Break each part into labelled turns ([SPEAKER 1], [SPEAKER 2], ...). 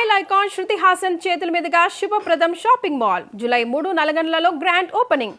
[SPEAKER 1] Style icon Shruti Haasan చేతుల మీదుగా Shubhapradam shopping mall July 3 నల్గొండలలో గ్రాండ్ ఓపెనింగ్.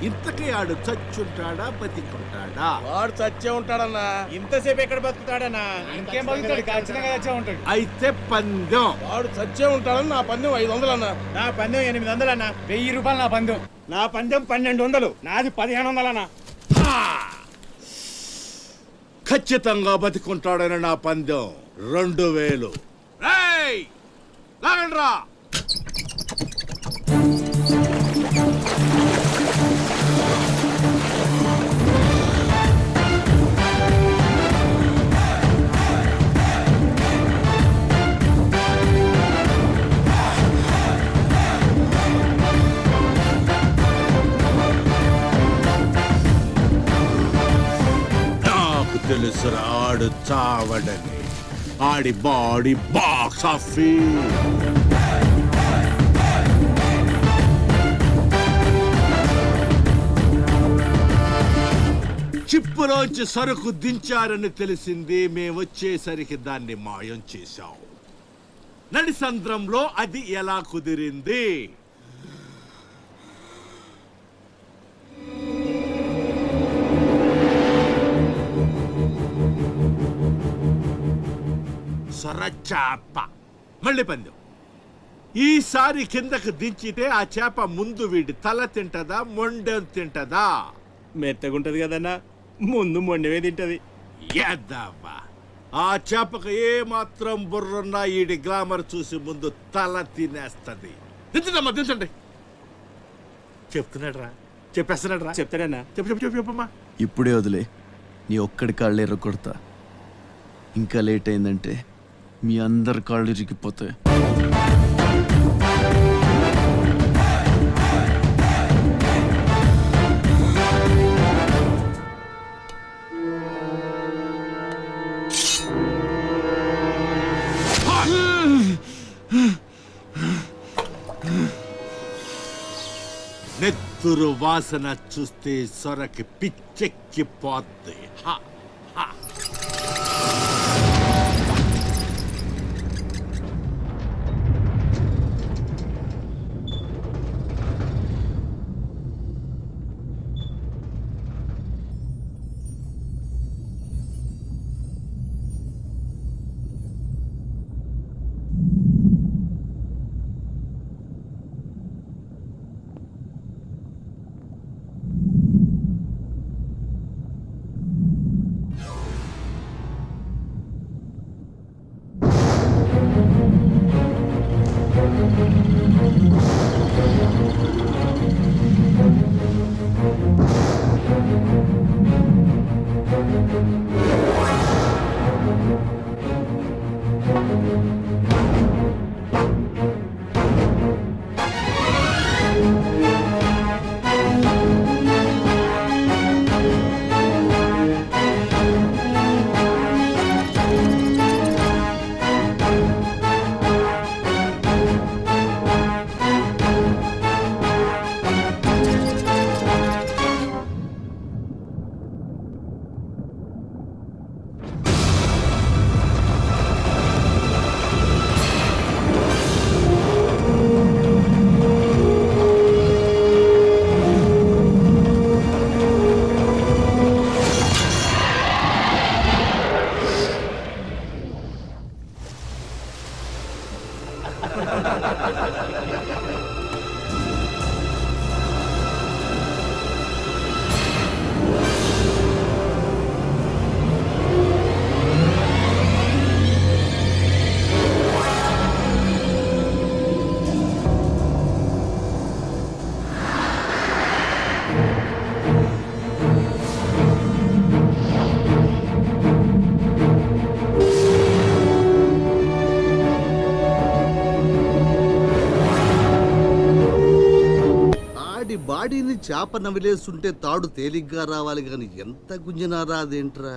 [SPEAKER 2] ఇంతకీ ఆడు చచ్చుంటాడా బతికుంటాడా?
[SPEAKER 3] వాడు చచ్చే ఉంటాడన్నా.
[SPEAKER 4] ఇంతసేపు ఎక్కడ బతుకుతాడన్నా? ఇంకేం బతుకుతాడు? ఖచ్చితంగా చచ్చే ఉంటాడు.
[SPEAKER 2] అయితే పందెం.
[SPEAKER 3] వాడు చచ్చే ఉంటాడని నా పందెం 500 అన్నా.
[SPEAKER 4] నా పందెం 800 అన్నా. 1000 రూపాయలు నా పందెం. నా పందెం 1200. నాది 1500 అన్నా.
[SPEAKER 2] ఖచ్చితంగా బతికుంటాడని నా పందెం 2000. లాగండ్రా. తెలుసురా ఆడు చావడని. ఆడి బాడీ బాక్స్ ఆఫీస్. చిప్పులోంచి సరుకు దించారని తెలిసింది. మేమొచ్చేసరికి దాన్ని మాయం చేశాం. నడిసంద్రంలో అది ఎలా కుదిరింది? సొరచాప. మళ్ళీ పందెం. ఈసారి కిందకు దించితే ఆ చేప ముందు వీడి తల తింటదా మొండెం తింటదా?
[SPEAKER 4] మెత్తగుంటది కదన్నా, ముందు మొండవే తింటది.
[SPEAKER 2] యాదవ్వా, ఆ చేపకు ఏ మాత్రం బుర్రున్నా ఈడి గ్లామర్ చూసి ముందు తల తినేస్తది. దించడమ్మా, దించండి. చెప్తున్నాడు రా, చెప్పేస్తున్నాడు రా.
[SPEAKER 4] చెప్తాడన్నా.
[SPEAKER 2] చెప్పు చెప్పు చెప్పు చెప్పమ్మా.
[SPEAKER 5] ఇప్పుడే వదిలే, నీ ఒక్కడి కాళ్ళు ఎర్రకొడతా. ఇంకా లేట్ అయిందంటే మీ అందరి కాళ్ళు ఇరిగిపోతాయి.
[SPEAKER 2] నెత్తురు వాసన చూస్తే సొరకి పిచ్చెక్కిపోద్ది.
[SPEAKER 6] బాడీని చేప నవిలేస్తుంటే తాడు తేలిగ్గా రావాలి గాని ఎంత గుంజినా రాదేంట్రా?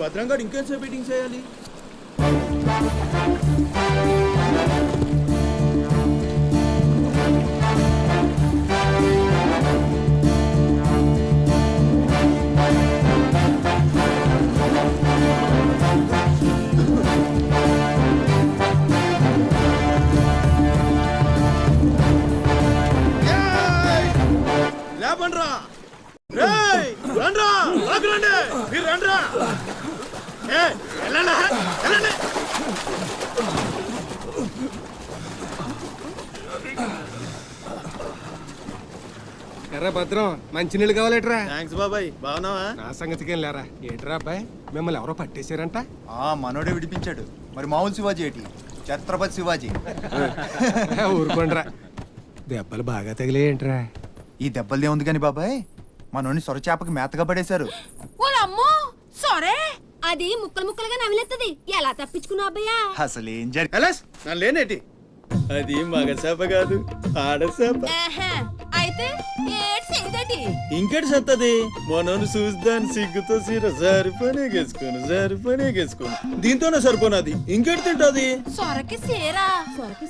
[SPEAKER 3] భద్రంగా ఇంకేం మీటింగ్ చేయాలి? లేపండ్రా, రేయ్ రండ్రా, లాగు రండి, మీరు రండ్రా. వెళ్ళండి, వెళ్ళండి.
[SPEAKER 7] ఎర్ర భద్రం మంచినీళ్ళు కావాలేట్రా?
[SPEAKER 3] థ్యాంక్స్ బాబాయ్, బాగున్నావా?
[SPEAKER 7] నా సంగతికి లేరా. ఏంట్రా అబ్బాయి, మిమ్మల్ని ఎవరో పట్టేశారంట?
[SPEAKER 8] మనోడే విడిపించాడు. మరి మామూలు శివాజీ ఏంటి? ఛత్రపతి శివాజీ.
[SPEAKER 7] ఊరుకోండ్రా, దెబ్బలు బాగా తగిలేయంట్రా?
[SPEAKER 8] ఈ దెబ్బలదే ఉంది కానీ బాబాయ్, మనోని సొరచేపకి మేతగా పడేశారు.
[SPEAKER 9] ఓలమ్మో సరే, అది ముక్కలు ముక్కలుగా నవిలేత్తది. ఎలా తప్పించుకున్నావు అబ్బయ్యా?
[SPEAKER 8] అసలు ఏం జరిగి
[SPEAKER 3] ఎలాస్ నన్ను లేనేటి, అది మగ చేప కాదు, ఆడ చేప.
[SPEAKER 9] అయితే ఏటి
[SPEAKER 3] ఇంకెటి సత్తది, మనోను చూద్దాని సిగ్గుతో సీర సరిపోనేగేసుకోను దీంతోనే సరిపోనది, ఇంకెటి తింటది.
[SPEAKER 9] సొరకి సీరా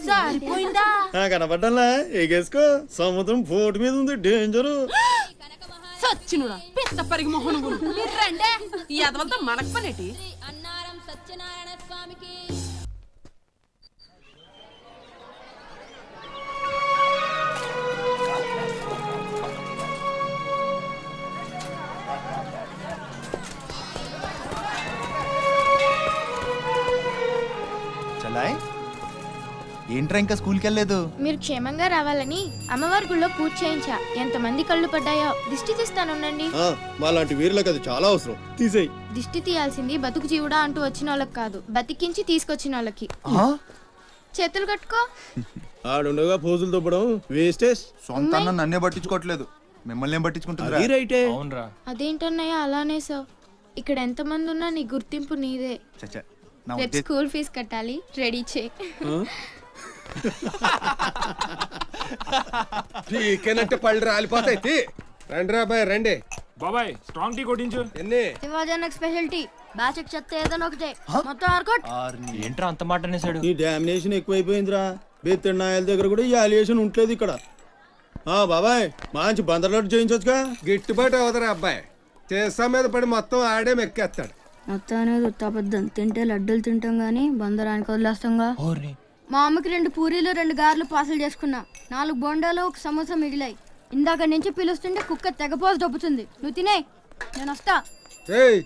[SPEAKER 9] సరిపోయిందా?
[SPEAKER 3] కనపడ్డంలా, ఎగేసుకో. సముద్రం పోటు మీద ఉంది, డేంజరు.
[SPEAKER 9] సచ్చినుడా పెద్ద పరిగి మొహను మీరు రండే, ఈ అదవంతా మనకు పనేటి. అన్నారం సత్యనారాయణ స్వామికి.
[SPEAKER 8] చలాయ్ ఏంట్రా ఇంకా స్కూల్కి వెళ్ళలేదు?
[SPEAKER 10] మీరు క్షేమంగా రావాలని అమ్మవారి గుళ్ళో పూజ చేయించా. ఎంతమంది కళ్ళు పడ్డాయో. దిష్టి తీస్తానుండండి.
[SPEAKER 3] మాలాంటి వీరులకు అది చాలా అవసరం, తీసేయి.
[SPEAKER 10] దిష్టి తీయాల్సింది బతుకు జీవుడా అంటూ వచ్చిన వాళ్ళకి కాదు, బతికించి తీసుకొచ్చిన వాళ్ళకి. చేతులు కట్టుకో.
[SPEAKER 3] ఆడుండగా పోజులు తప్పడం వేస్టేజ్.
[SPEAKER 8] సొంత అన్న నన్నే పట్టించుకోవట్లేదు, మిమ్మల్ని ఏం పట్టించుకుంటుందా?
[SPEAKER 3] రైటే.
[SPEAKER 10] అదేంటన్నయ్య అలానే సార్, ఇక్కడ ఎంతమంది ఉన్నా నీ గుర్తింపు నీదే.
[SPEAKER 8] చచ్చా, నా
[SPEAKER 10] రేపు
[SPEAKER 8] ఉద్దేశం
[SPEAKER 10] స్కూల్ ఫీజు కట్టాలి, రెడీ చేయి.
[SPEAKER 7] పీకేనంటే పళ్ళు రాలిపోతాయి. రండి అబ్బాయి రండి.
[SPEAKER 4] బాబాయ్ స్ట్రాంగ్ టీ కొట్టించు.
[SPEAKER 7] ఎన్ని?
[SPEAKER 10] శివాజీ స్పెషాలిటీ బ్యాచ్ చెత్త ఏదైనా ఒకటే, మొత్తం ఆర్కోట్.
[SPEAKER 4] ఏంట్రా అంత మాట అనేసాడు?
[SPEAKER 3] ఈ డామినేషన్ ఎక్కువైపోయిందిరా. బెత్తడి నాయల దగ్గర కూడా ఈ అలియేషన్ ఉంటలేదు ఇక్కడ. బాబాయ్ మంచి బందర్లోటు చేయించొచ్చుగా.
[SPEAKER 7] గిట్టుబాటు అవదరా అబ్బాయి, చేసా మీద పడి మొత్తం ఆడే మెక్కేస్తాడు.
[SPEAKER 10] మొత్తం అనేది ఉత్తాబద్ధం. తింటే లడ్డూలు తింటాం గానీ బందరానికి వదిలేస్తాంగా. మా అమ్మకి 2 పూరీలు 2 గారెలు పార్సల్ చేసుకున్నా. 4 బొండాలు 1 సమోసా మిగిలాయి. ఇందాక నుంచి పిలుస్తుంటే కుక్క తెగపోసి దొబ్బుతుంది. నువ్వు తినే, నేను వస్తా.
[SPEAKER 7] ఏయ్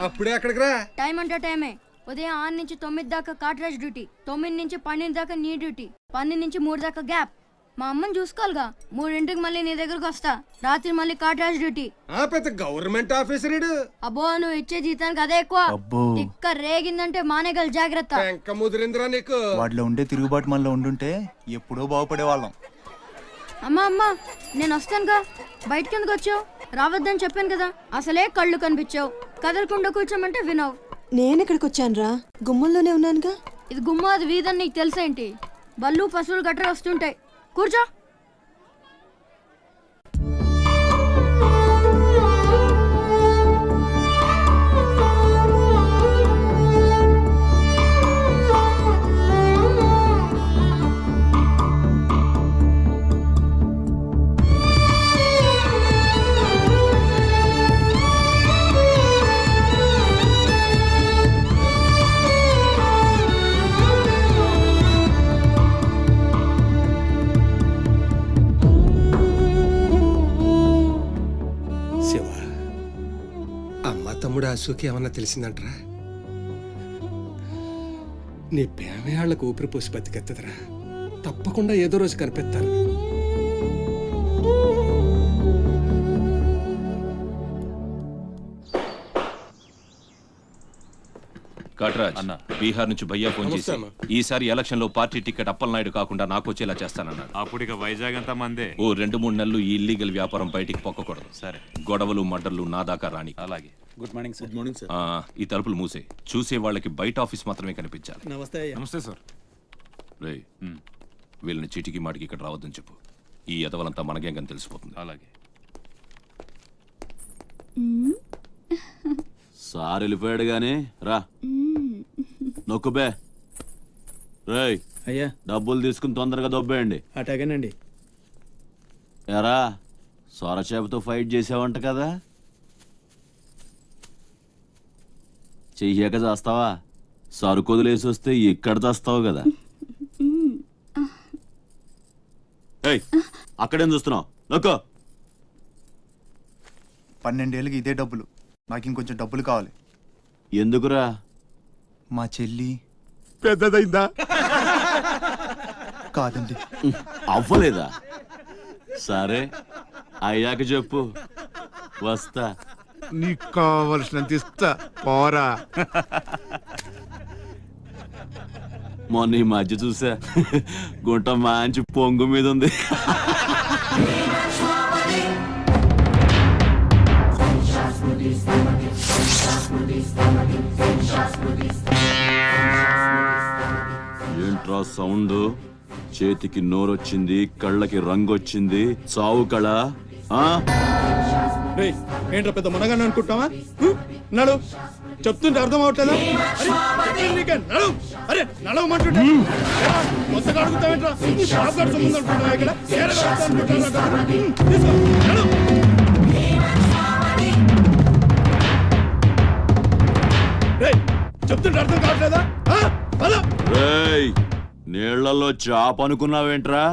[SPEAKER 7] అప్పుడే అక్కడికి రా.
[SPEAKER 10] టైం అంటే టైమే. ఉదయం 6 నుంచి 9 దాకా కాట్రాజ్ డ్యూటీ, 9 నుంచి 12 దాకా నీ డ్యూటీ, 12 నుంచి 3 దాకా గ్యాప్. మా అమ్మని చూసుకోవాలిగా. 3ంటికి మళ్ళీ నీ దగ్గరకు వస్తా. రాత్రి మళ్ళీ కాట్రాజ్ డ్యూటీ.
[SPEAKER 7] పెద్ద గవర్నమెంట్ ఆఫీసర్.
[SPEAKER 10] అబ్బో నువ్వు ఇచ్చే జీతానికి అదే ఎక్కువ. ఇక్క రేగిందంటే మానేగల జాగ్రత్త.
[SPEAKER 7] ఇంకా ముదిరిందిరా నీకు.
[SPEAKER 8] వాటిలో ఉండే తిరుగుబాటు మనలో ఉండుంటే ఎప్పుడో బాగుపడే వాళ్ళం.
[SPEAKER 10] అమ్మా అమ్మా నేను వస్తానుగా. బయటకి ఎందుకు వచ్చావు? రావద్దని చెప్పాను కదా. అసలే కళ్ళు కనిపించావు. కదలకుండా కూర్చోమంటే వినవు.
[SPEAKER 9] నేనెక్కడికి వచ్చానురా, గుమ్మంలోనే ఉన్నానుగా.
[SPEAKER 10] ఇది గుమ్మ, అది వీధని నీకు తెలుసేంటి? బళ్ళు పశువులు గట్రా వస్తుంటాయి. కూర్చో.
[SPEAKER 7] తమ్ముడు అశోక్ ఏమన్నా తెలిసిందంటరా? నీ ప్రేమే వాళ్ళకు ఊపిరి పోసి బతికెత్తదరా. తప్పకుండా ఏదో రోజు కనిపెత్తారు.
[SPEAKER 11] కాట్రాజ్ అన్న, బీహార్ నుంచి భయ్యా ఫోన్ చేసి ఈసారి ఎలక్షన్ లో పార్టీ టికెట్ అప్పలనాయుడు కాకుండా నాకు వచ్చేలా చేస్తానన్నాడు.
[SPEAKER 4] అప్పుడు ఇక వైజాగ్ అంతా మందే.
[SPEAKER 11] ఓ 2-3 నెలలు ఈ ఇల్లీగల్ వ్యాపారం బయటికి పొక్కకూడదు. సరే, గొడవలు మర్డర్లు నా దాకా రాని. అలాగే.
[SPEAKER 3] Good morning sir. Good morning sir.
[SPEAKER 11] ఈ తలుపులు మూసే. చూసే వాళ్ళకి బయట ఆఫీస్ మాత్రమే కనిపించాలి.
[SPEAKER 3] నమస్తే.
[SPEAKER 4] నమస్తే సార్.
[SPEAKER 11] రే, వీళ్ళని చీటికి మాటికి ఇక్కడ రావద్దని చెప్పు. ఈ ఎదవలంతా మనకేం కానీ తెలిసిపోతుంది.
[SPEAKER 4] అలాగే.
[SPEAKER 5] సార్ వెళ్ళిపోయాడు గాని రా నొక్కుబే రేయ్
[SPEAKER 3] అయ్యా
[SPEAKER 5] డబ్బులు తీసుకుని తొందరగా దొబ్బేయండి.
[SPEAKER 3] అటాగేనండి.
[SPEAKER 5] ఎరా సొరచేపతో ఫైట్ చేసావంట కదా, చెయ్యాక చేస్తావా? సరుకొదిలేసి వస్తే ఇక్కడ చేస్తావు కదా. ఏయ్ అక్కడేం చూస్తున్నావు? నొక్కో.
[SPEAKER 8] 12 ఏళ్ళకి ఇదే డబ్బులు. నాకు ఇంకొంచెం డబ్బులు కావాలి.
[SPEAKER 5] ఎందుకురా?
[SPEAKER 8] మా చెల్లి
[SPEAKER 2] పెద్దదైందా?
[SPEAKER 8] కాదండి.
[SPEAKER 5] అవ్వలేదా? సరే అయ్యాక చెప్పు, వస్తా.
[SPEAKER 2] నీకు కావలసినంత ఇస్తా, పోరా.
[SPEAKER 5] మొన్న ఈ మధ్య చూసా, గుంట మంచి పొంగు మీద ఉంది. ఏంట్రా సౌండ్? చేతికి నోరొచ్చింది, కళ్ళకి రంగొచ్చింది, చావు కళ.
[SPEAKER 3] రేయ్ ఏంట్రా పెద్ద మునగాన్ని అనుకుంటావా? నడు చెప్తుంటే అర్థం అవట్లేదా? నడు. అరే నడవమంటుంటే కొత్తగా అడుగుతావేంట్రా? షాప్ గారు సంబంధం అనుకుంటావా ఇక్కడ? తీసుకో, నడు. రేయ్ చెప్తుంటే అర్థం కావట్లేదా?
[SPEAKER 5] రేయ్ నీళ్లలో చాప అనుకున్నావేంట్రా?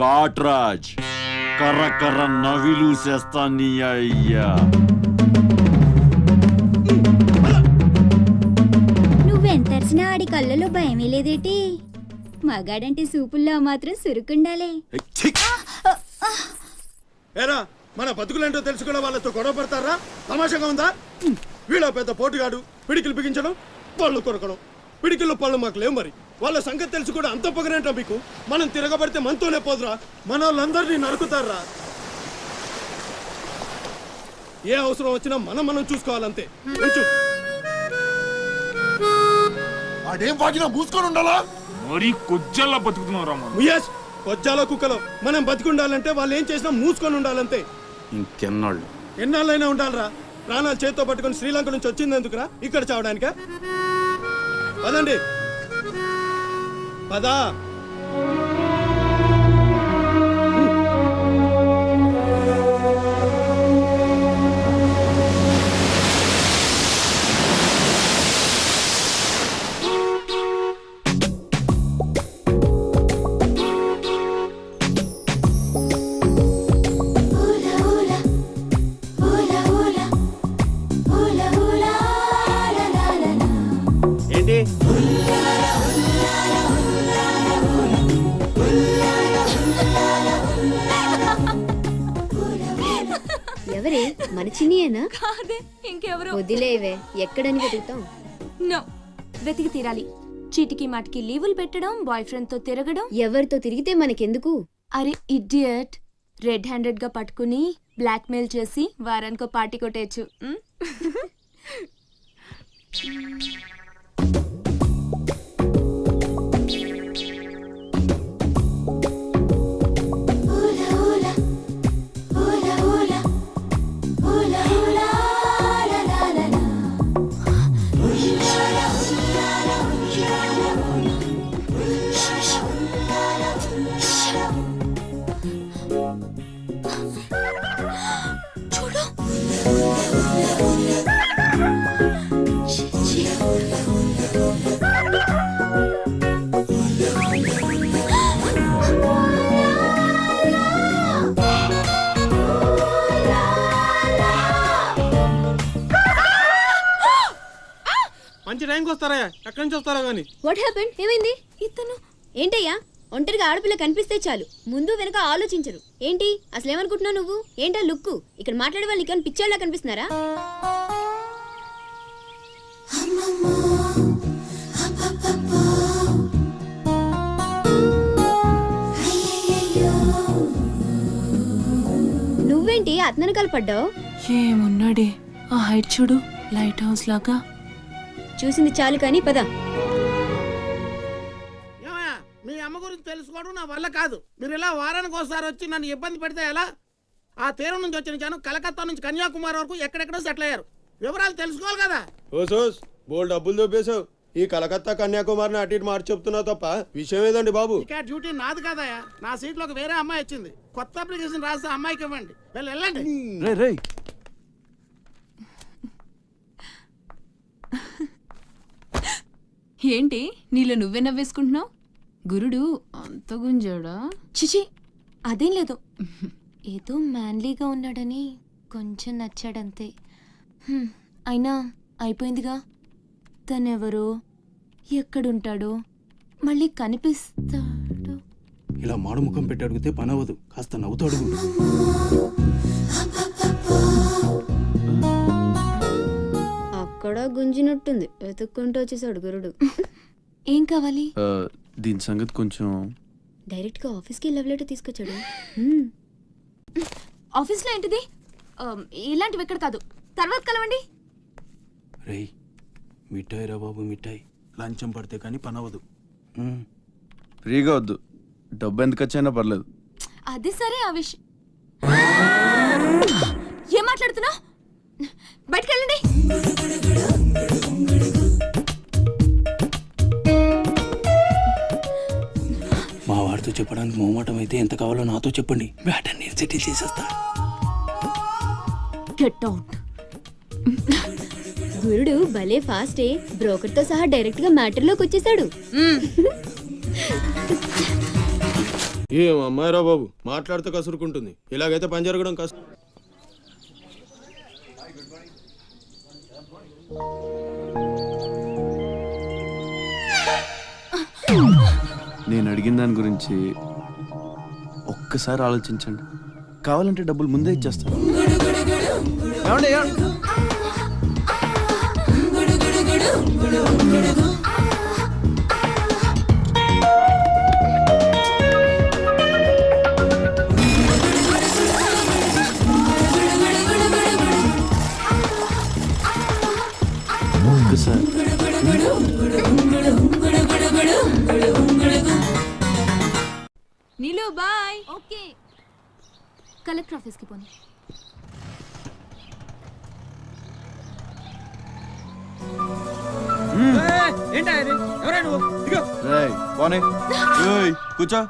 [SPEAKER 5] కాట్రాజ్ కర్ర కర్ర నవిలూసేస్తా నీ అయ్యా.
[SPEAKER 10] నువ్వెంతరిసినా ఆడి కళ్ళలో భయమే లేదేటి? మగాడంటే సూపుల్లో మాత్రం సురుకుండాలే.
[SPEAKER 3] ఏరా మన బతుకులేంటో తెలుసుకున్న వాళ్ళతో గొడవ పడతారా? తమాషాగా ఉందా? వీళ్ళ పెద్ద పోటుగాడు, పిడికిలు బిగించడం, పళ్ళు కొరకడం. పిడికిల్లో పళ్ళు మాకు లేవు, మరి వాళ్ళ సంగతి తెలుసు కూడా అంత పొగరేంటా మీకు? మనం తిరగబడితే మనతోనే పోదురా, మన వాళ్ళందరినీ నరుకుతారా? ఏ అవసరం వచ్చినా మనం చూసుకోవాలంతే. కొంచెం
[SPEAKER 2] అదేం బాగినా మూసుకొని ఉండాలా?
[SPEAKER 4] మరి కొజ్జల్లా బతుకుతున్నావు.
[SPEAKER 3] ముయేష్ కొజ్జాలో కుక్కలో మనం బతికుండాలంటే వాళ్ళు ఏం చేసినా మూసుకొని ఉండాలంతే.
[SPEAKER 5] ఇంకెన్నాళ్ళు?
[SPEAKER 3] ఎన్నాళ్ళైనా ఉండాలరా? ప్రాణాలు చేత్తో పట్టుకుని శ్రీలంక నుంచి వచ్చింది ఎందుకురా? ఇక్కడ చావడానికా? పదండి పదా.
[SPEAKER 4] ఏంటి
[SPEAKER 10] ఎవరే? మన చిన్నియేనా?
[SPEAKER 9] కాదే ఇంకెవరు?
[SPEAKER 10] వదిలేవే, ఎక్కడని వెతుకుతాం?
[SPEAKER 9] నో, వెతికి తీరాలి. చీటికి మాటికి లీవులు పెట్టడం, బాయ్ ఫ్రెండ్ తో తిరగడం.
[SPEAKER 10] ఎవరితో తిరిగితే మనకెందుకు?
[SPEAKER 9] అరే ఇడియట్, రెడ్ హ్యాండెడ్ గా పట్టుకుని బ్లాక్ మెయిల్ చేసి వారానికో పార్టీ కొట్టేయచ్చు.
[SPEAKER 3] మంచి టైంకి వస్తారా? ఎక్కడి నుంచి వస్తారా గానీ?
[SPEAKER 10] What happened? ఏమైంది? ఇతను ఏంటయ్యా? ఒంటరిగా ఆడపిల్ల కనిపిస్తే చాలు ముందు వెనక ఆలోచించరు. ఏంటి అసలు ఏమనుకుంటున్నావు నువ్వు? ఏంటా లుక్కు? ఇక్కడ మాట్లాడే వాళ్ళు ఇక్కడ పిచ్చాళ్ళ కనిపిస్తున్నారా? నువ్వేంటి అతనకాలు పడ్డావు?
[SPEAKER 9] ఏమున్నాడే ఆ హైట్ చూడు, లైట్ హౌస్ లాగా.
[SPEAKER 10] చూసింది చాలు కానీ పద.
[SPEAKER 4] మీ అమ్మ గురించి తెలుసుకోవడం నా వల్ల కాదు. మీరు ఇలా వారానికి ఒకసారి వచ్చి నన్ను ఇబ్బంది పెడితే ఎలా? ఆ తీరం నుంచి వచ్చిన జనం కలకత్తా నుంచి కన్యాకుమారి వరకు ఎక్కడెక్కడో సెటిల్ అయ్యారు. వివరాలు తెలుసుకోవాలి కదా.
[SPEAKER 3] ఓసోస్ బోల్ డబ్బులు దొబ్బేశావు. ఈ కలకత్తా కన్యాకుమారిని అటు ఇటు మార్చి చెప్తున్నావు తప్ప విషయం ఏదండి బాబు?
[SPEAKER 4] ఇక డ్యూటీ నాది కాదయా, నా సీట్లో ఒక వేరే అమ్మాయి వచ్చింది. కొత్త అప్లికేషన్ రాస్తే అమ్మాయికి ఇవ్వండి. వెళ్ళండి.
[SPEAKER 5] రే రే
[SPEAKER 9] ఏంటి నీలో నువ్వే నవ్వేసుకుంటున్నావు? గురుడు అంత గుంజాడా?
[SPEAKER 10] చిచి అదేం లేదు, ఏదో మ్యాన్లీగా ఉన్నాడని కొంచెం నచ్చాడంతే. అయినా అయిపోయిందిగా. తనెవరో, ఎక్కడుంటాడో, మళ్ళీ కనిపిస్తాడు.
[SPEAKER 3] ఇలా మాడు ముఖం పెట్టి అడిగితే పని అవ్వదు, కాస్త నవ్వుతూ అడుగు.
[SPEAKER 10] అక్కడ గుంజినట్టుంది, వెతుక్కుంటూ వచ్చేసాడు గురుడు. ఏం కావాలి?
[SPEAKER 5] దీని సంగతి కొంచెం.
[SPEAKER 10] డైరెక్ట్గా ఆఫీస్కి లవ్ లెటర్ తీసుకొచ్చాడు. ఆఫీస్లో ఏంటిది? ఇలాంటివి ఎక్కడ కాదు, తర్వాత కలవండి.
[SPEAKER 3] రేయ్ మిఠాయి రా బాబు, మిఠాయి. లంచం పడితే కానీ పని అవ్వదు.
[SPEAKER 5] ఫ్రీగా వద్దు, డబ్బు ఎందుకు వచ్చైనా పర్లేదు.
[SPEAKER 10] అది సరే, ఆ విషయం ఏం మాట్లాడుతున్నా? బయటకు వెళ్ళండి.
[SPEAKER 3] మా వాడితో చెప్పడానికి మొహమాటం అయితే ఎంత కావాలో నాతో చెప్పండి, బ్యాటర్ నేను సెటిల్ చేసేస్తా.
[SPEAKER 10] Get out. గురుడు భలే ఫాస్టే, బ్రోకర్ తో సహా డైరెక్ట్ గా మ్యాటర్ లోకి వచ్చేసాడు.
[SPEAKER 3] ఏం అమ్మాయిరా బాబు, మాట్లాడితే కసురుకుంటుంది. ఇలాగైతే పని జరగడం కష్టం.
[SPEAKER 5] నేను అడిగిన దాని గురించి ఒక్కసారి ఆలోచించండి. కావాలంటే డబ్బులు ముందే ఇచ్చేస్తాను. ఏమండి, ఏమండి? ఒక్కసారి
[SPEAKER 9] నీలు బాయ్.
[SPEAKER 10] ఓకే, కలెక్టర్ ఆఫీస్ కి పోనీ.
[SPEAKER 5] రేయ్, పోనీ. ఏయ్, కూర్చో.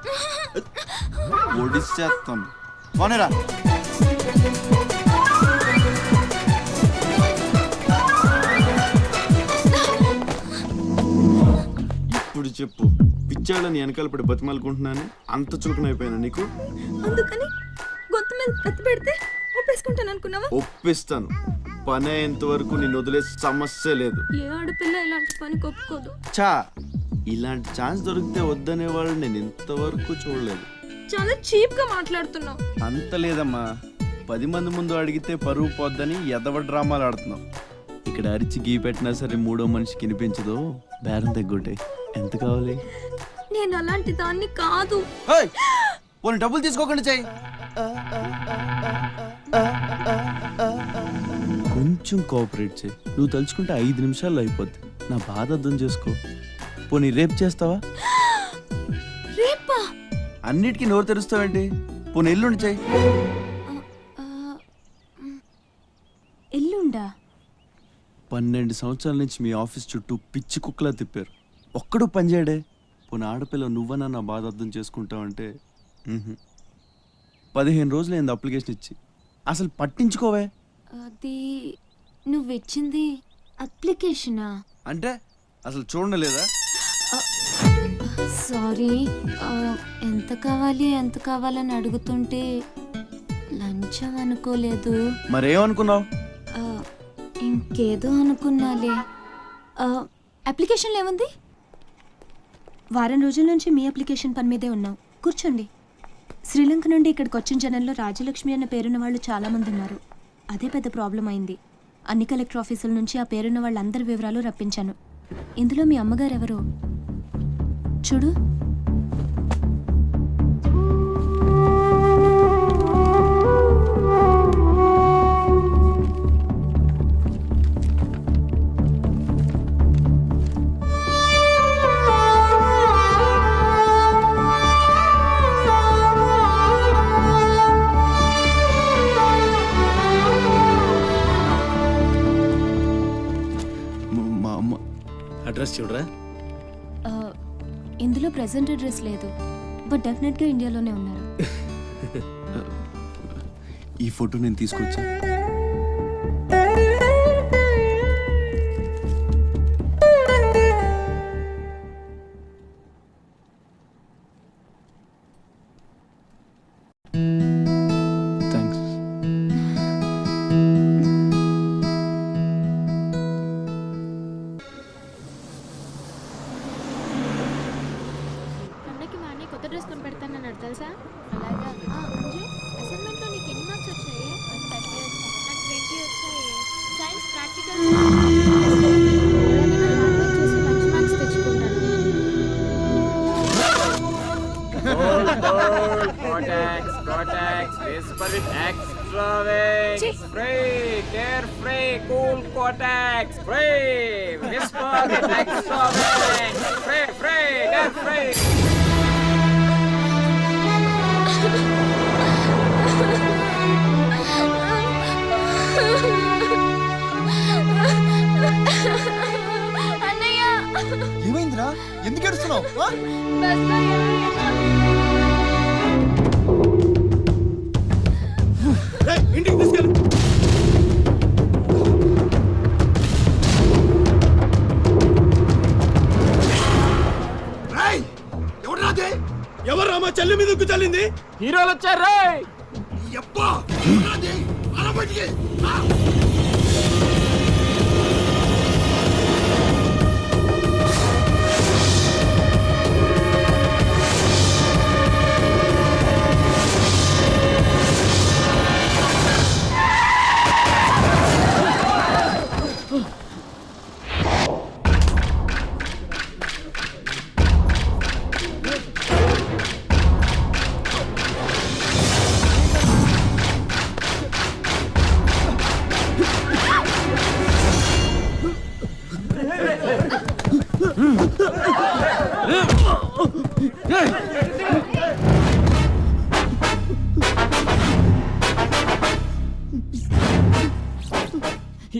[SPEAKER 5] ఒడిసేస్తాం. పోనీరా. ఇప్పుడు చెప్పు, పిచ్చాళ్ళని వెనకాల పడి బతిమాలుకుంటున్నాను, అంత చులకనైపోయాను నీకు?
[SPEAKER 10] అందుకని గొంతు మీద కత్తి పెడితే ఒప్పేసుకుంటాను అనుకున్నావా?
[SPEAKER 5] ఒప్పిస్తాను. పని అయ్యేంత వరకు నిన్ను వదిలే సమస్య లేదు.
[SPEAKER 10] ఏ ఆడపిల్ల ఇలాంటి పని ఒప్పుకోదు.
[SPEAKER 5] చా, ఇలాంటి ఛాన్స్ దొరికితే వద్దనే వాళ్ళు నేను ఇంతవరకు చూడలేదు.
[SPEAKER 10] చాలా చీప్ గా మాట్లాడుతున్నావు.
[SPEAKER 5] అంత లేదమ్మా, 10 మంది ముందు అడిగితే పరువు పోద్దని ఎదవ డ్రామాలు ఆడుతున్నావు. ఇక్కడ అరిచి గీ పెట్టినా సరే మూడో మనిషికి వినిపించదు. బేరం తగ్గుంటే ఎంత కావాలి?
[SPEAKER 10] నేను అలాంటి దాన్ని కాదు.
[SPEAKER 5] పోనీ డబ్బులు తీసుకోకుండా చెయ్యి. కొంచెం కోఆపరేట్ చేయి. నువ్వు తలుచుకుంటే 5 నిమిషాల్లో అయిపోద్ది. నా బాధ అర్థం చేసుకో. పోనీ రేపు చేస్తావా?
[SPEAKER 10] రేపా?
[SPEAKER 5] అన్నిటికీ నోరు తెరుస్తావేంటి? పోనీ ఎల్లుండి చెయ్యి.
[SPEAKER 10] ఎల్లుండా?
[SPEAKER 5] 12 సంవత్సరాల నుంచి మీ ఆఫీస్ చుట్టూ పిచ్చి కుక్కలా తిప్పారు, ఒక్కడు పనిచేయడే. పోనీ ఆడపిల్ల నువ్వన్నా నా బాధ అర్థం చేసుకుంటావంటే 15 రోజులు అయింది అప్లికేషన్ ఇచ్చి, అసలు పట్టించుకోవే.
[SPEAKER 10] అది నువ్వు ఇచ్చింది అప్లికేషనా?
[SPEAKER 5] అంటే అసలు చూడలేదా?
[SPEAKER 10] సారీ, ఎంత కావాలని అడుగుతుంటే లంచం అనుకోలేదు.
[SPEAKER 5] మరేమనుకున్నావు?
[SPEAKER 10] ఇంకేదో అనుకున్నాలే. అప్లికేషన్లో ఏముంది? వారం రోజుల నుంచి మీ అప్లికేషన్ పని మీదే ఉన్నాం. కూర్చోండి. శ్రీలంక నుండి ఇక్కడికి వచ్చిన జనంలో రాజలక్ష్మి అన్న పేరున్న వాళ్ళు చాలామంది ఉన్నారు. అదే పెద్ద ప్రాబ్లం అయింది. అన్ని కలెక్టర్ ఆఫీసుల నుంచి ఆ పేరున్న వాళ్ళందరి వివరాలు రప్పించాను. ఇందులో మీ అమ్మగారు ఎవరో చూడు. ప్రెసెంట్ అడ్రస్ లేదు, బట్ డెఫినెట్గా ఇండియాలోనే ఉన్నారు.
[SPEAKER 5] ఈ ఫోటో నేను తీసుకొచ్చా. థ్యాంక్స్.
[SPEAKER 10] పండగకి మా అన్నయ్య కొత్త డ్రెస్ కొని పెడతానన్నాడు తెలుసా. అలాగా అసైన్మెంట్లో నీకు ఎన్ని మార్క్స్ వచ్చాయి? నాకు 20 వచ్చాయి. సైన్స్ ప్రాక్టికల్ చేసి మంచి మార్క్స్ తెచ్చుకుంటాను. అన్నయ్య
[SPEAKER 8] ఏమైందిరా? ఎందుకు ఏడుస్తున్నావు?
[SPEAKER 10] బస్లో
[SPEAKER 3] ఇంటికి తీసుకెళ్ళు. ఎవరు రామా చెల్లి మీద ఉక్కు చల్లింది?
[SPEAKER 4] హీరోలు వచ్చారు.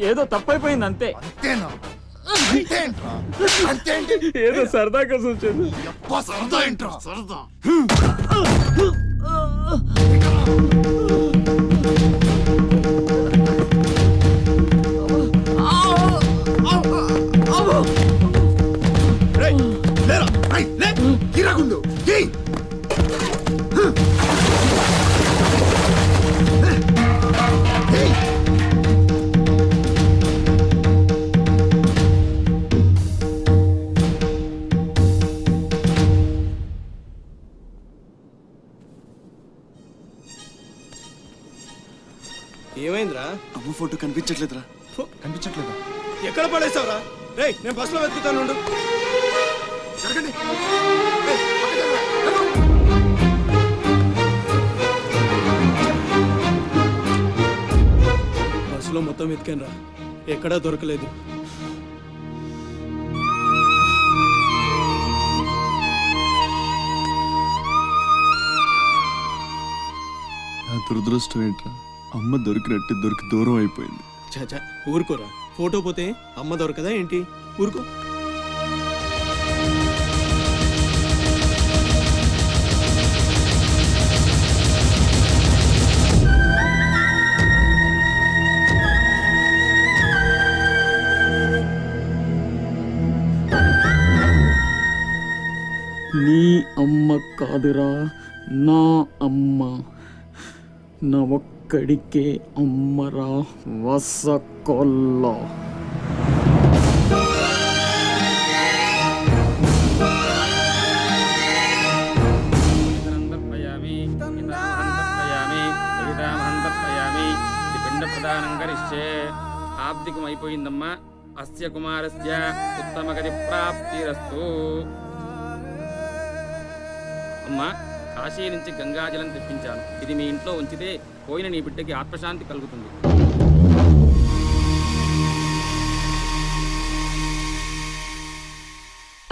[SPEAKER 4] ఏదో తప్పైపోయింది అంతే.
[SPEAKER 8] అంతేనా? అంతేంట్రా? అంతేంటి?
[SPEAKER 4] ఏదో సరదాగా సూచన.
[SPEAKER 8] సరదా ఏంట్రా? సరదా.
[SPEAKER 3] ఏమైందిరా?
[SPEAKER 5] అమ్మ ఫోటో కనిపించట్లేదురా. కనిపించట్లేదా?
[SPEAKER 3] ఎక్కడ పడేసావురా? రేయ్ నేను బస్సులో వెతుకుతాను. బస్సులో మొత్తం వెతికాను రా, ఎక్కడా దొరకలేదు.
[SPEAKER 5] నా దురదృష్టం ఏంట్రా, అమ్మ దొరికినట్టు దొరికి దూరం అయిపోయింది.
[SPEAKER 3] చాచా ఊరుకోరా, ఫోటో పోతే అమ్మ దొరకదా ఏంటి? ఊరుకో.
[SPEAKER 4] నీ అమ్మ కాదురా, నా అమ్మ. నా ఒక్కడికే అమ్మరా వసకొల్ల. ఆబ్దికం అయిపోయిందమ్మా. అస్య కుమారస్య ఉత్తమగతి ప్రాప్తిరస్తు. అమ్మా, కాశీ నుంచి గంగాజలం తెప్పించాను. ఇది మీ ఇంట్లో ఉంచితే పోయిన నీ బిడ్డకి ఆత్మశాంతి కలుగుతుంది.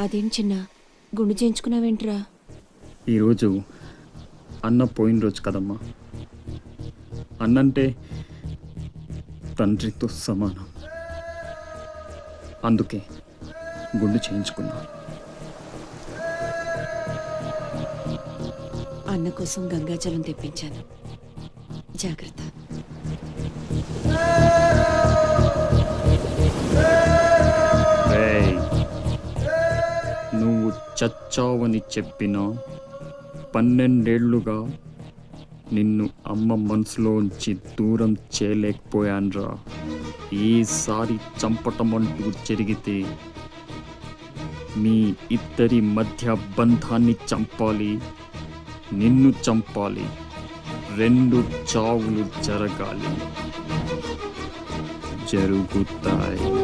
[SPEAKER 10] అదేం చిన్న గుండు చేయించుకున్నావేంట్రా?
[SPEAKER 4] ఈరోజు అన్న పోయిన రోజు కదమ్మా. అన్నంటే తండ్రితో సమానం. అందుకే గుండు చేయించుకున్నా.
[SPEAKER 9] అన్న కోసం గంగాజలం తెప్పించాను. జాగ్రత్త.
[SPEAKER 12] నువ్వు చచ్చావని చెప్పిన 12 ఏళ్లుగా నిన్ను అమ్మ మనసులోంచి దూరం చేయలేకపోయాన్రా. ఈసారి చంపటం అంటూ జరిగితే మీ ఇద్దరి మధ్య బంధాన్ని చంపాలి, నిన్ను చంపాలి. 2 చావులు జరగాలి, జరుగుతాయి.